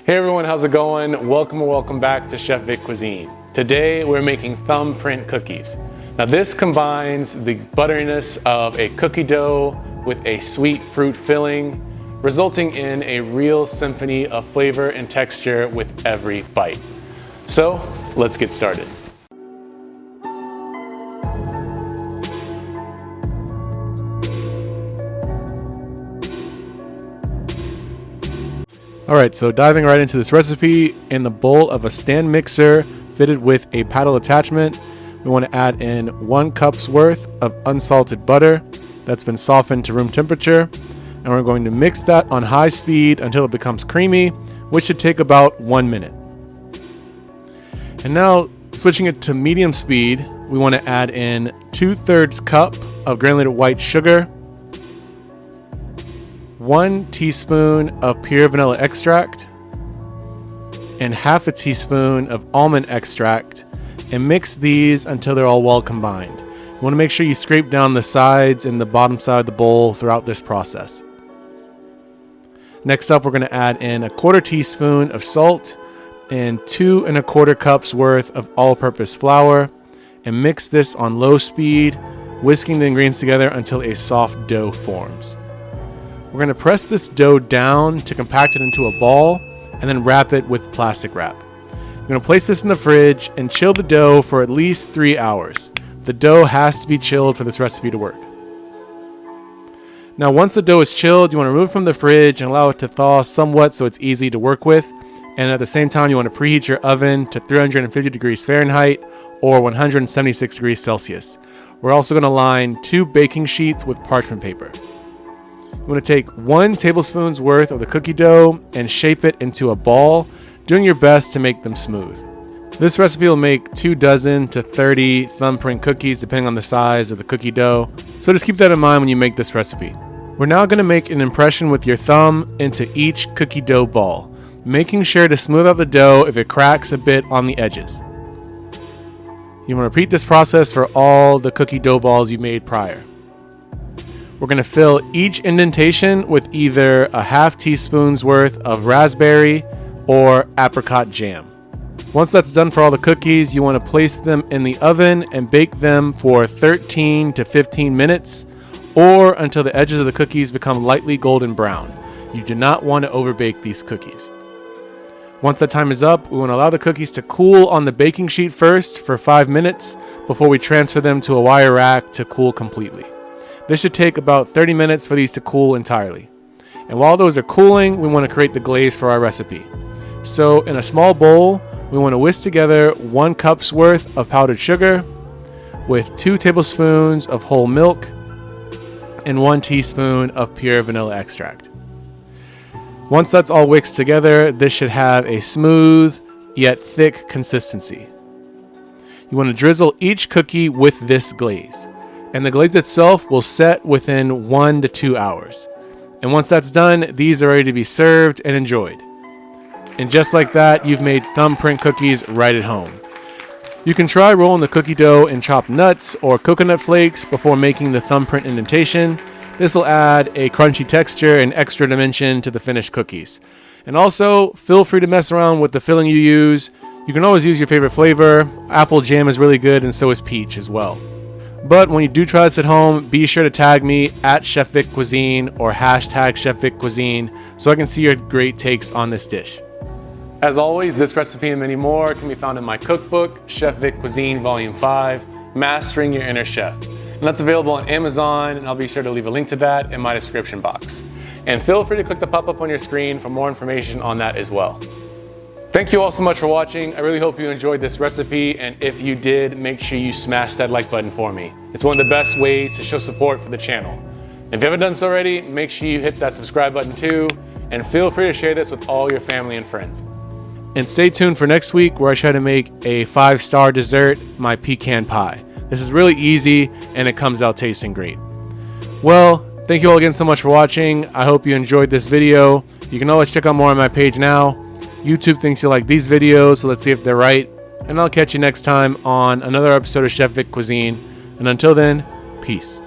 Hey everyone, how's it going? Welcome back to Chef Vic Cuisine. Today we're making thumbprint cookies. Now this combines the butteriness of a cookie dough with a sweet fruit filling, resulting in a real symphony of flavor and texture with every bite. So let's get started. Alright, so diving right into this recipe, in the bowl of a stand mixer fitted with a paddle attachment, we want to add in 1 cup's worth of unsalted butter that's been softened to room temperature, and we're going to mix that on high speed until it becomes creamy, which should take about 1 minute. And now, switching it to medium speed, we want to add in 2/3 cup of granulated white sugar, 1 teaspoon of pure vanilla extract, and 1/2 teaspoon of almond extract, and mix these until they're all well combined. You want to make sure you scrape down the sides and the bottom side of the bowl throughout this process. Next up, we're going to add in 1/4 teaspoon of salt and 2 1/4 cups worth of all-purpose flour, and mix this on low speed, whisking the ingredients together until a soft dough forms. We're going to press this dough down to compact it into a ball and then wrap it with plastic wrap. We're going to place this in the fridge and chill the dough for at least 3 hours. The dough has to be chilled for this recipe to work. Now once the dough is chilled, you want to remove it from the fridge and allow it to thaw somewhat so it's easy to work with. And at the same time, you want to preheat your oven to 350 degrees Fahrenheit or 176 degrees Celsius. We're also going to line 2 baking sheets with parchment paper. You want to take 1 tablespoon's worth of the cookie dough and shape it into a ball, doing your best to make them smooth. This recipe will make 24 to 30 thumbprint cookies depending on the size of the cookie dough, so just keep that in mind when you make this recipe. We're now going to make an impression with your thumb into each cookie dough ball, making sure to smooth out the dough if it cracks a bit on the edges. You want to repeat this process for all the cookie dough balls you made prior. We're going to fill each indentation with either a 1/2 teaspoon's worth of raspberry or apricot jam. Once that's done for all the cookies, you want to place them in the oven and bake them for 13 to 15 minutes or until the edges of the cookies become lightly golden brown. You do not want to overbake these cookies. Once that time is up, we want to allow the cookies to cool on the baking sheet first for 5 minutes before we transfer them to a wire rack to cool completely. This should take about 30 minutes for these to cool entirely. And while those are cooling, we want to create the glaze for our recipe. So in a small bowl, we want to whisk together 1 cup's worth of powdered sugar with 2 tablespoons of whole milk and 1 teaspoon of pure vanilla extract. Once that's all whisked together, this should have a smooth yet thick consistency. You want to drizzle each cookie with this glaze, and the glaze itself will set within 1 to 2 hours. And once that's done, these are ready to be served and enjoyed. And just like that, you've made thumbprint cookies right at home. You can try rolling the cookie dough in chopped nuts or coconut flakes before making the thumbprint indentation. This will add a crunchy texture and extra dimension to the finished cookies. And also, feel free to mess around with the filling you use. You can always use your favorite flavor. Apple jam is really good, and so is peach as well. But when you do try this at home, be sure to tag me at Chef Vic Cuisine or hashtag Chef Vic Cuisine so I can see your great takes on this dish. As always, this recipe and many more can be found in my cookbook, Chef Vic Cuisine Volume 5, Mastering Your Inner Chef. And that's available on Amazon, and I'll be sure to leave a link to that in my description box. And feel free to click the pop-up on your screen for more information on that as well. Thank you all so much for watching. I really hope you enjoyed this recipe, and if you did, make sure you smash that like button for me. It's one of the best ways to show support for the channel. If you haven't done so already, make sure you hit that subscribe button too, and feel free to share this with all your family and friends. And stay tuned for next week where I try to make a 5-star dessert, my pecan pie. This is really easy and it comes out tasting great. Well, thank you all again so much for watching. I hope you enjoyed this video. You can always check out more on my page now. YouTube thinks you like these videos, so let's see if they're right. And I'll catch you next time on another episode of Chef Vic Cuisine. And until then, peace.